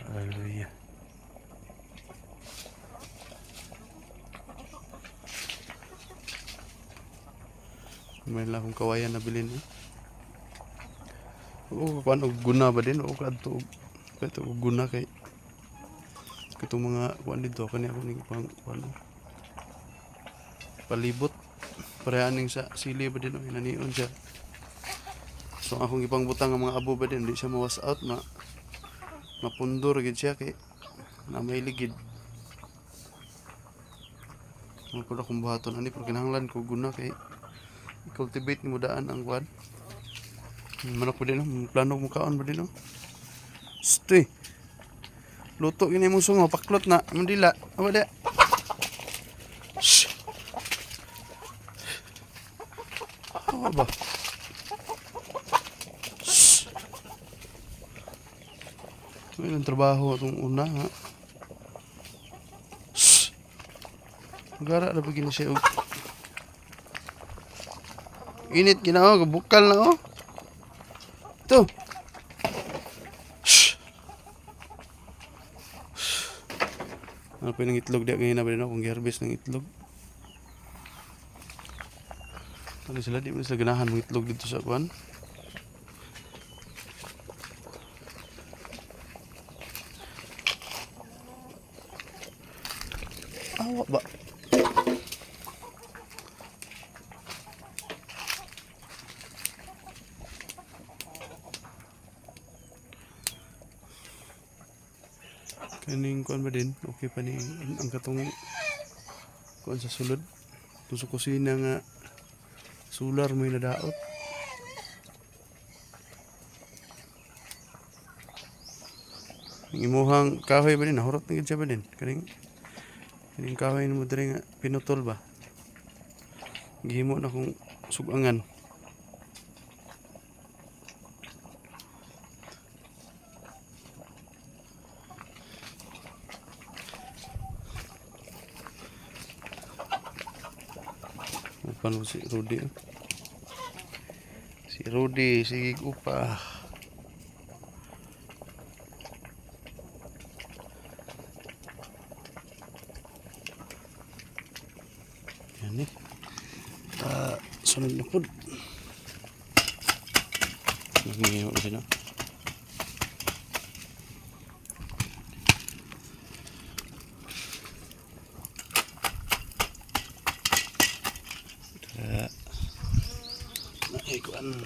Hallelujah. May lang akong kawayan na bilhin eh. Oo, kuan og guna ba din o kadto kadto og guna kay katong mga kuan dito kani ako ning pang kuan palibot pareha ning sa sili ba din o inanion siya. So akong ipang butang ang mga abo ba din di siya mawas out mapundor gid siya kay na may ligid. Mo ko na kung buhaton ani pero kinahanglan ko guna kay cultivate ni mo daan ang kuan. Manok ba din no? Plano mo kaon ba din no? Stay. Luto gini mo sungo paklot na mandila. Aba da. Shh. Awa ba? Shh. May nang trabaho itong una ha. Shh. Gara na begini siya. Init gina bukal na oh. Ito. Shhh. Ano pa yung itlog? Di ganyan na ba rin ako kung i-harvest ng itlog. Ano sila? Di mo sila ganahan ng itlog dito sa kuwan. Awa ba? Kaning kuan ba din? Okay pa ni ang katong kuan sa sulod. Tuso kusina nga solar may nadaot. Ang imuhang kahoy ba din? Nahurot na gid siya ba din? Kaning kahoy mo diri nga pinutol ba? Gihimo na kong sugangan. Paano si Rudy? Si Rudy, sige upa. Yan eh. Sunod na po. Nangihiwa ko sila. Ay, kuan.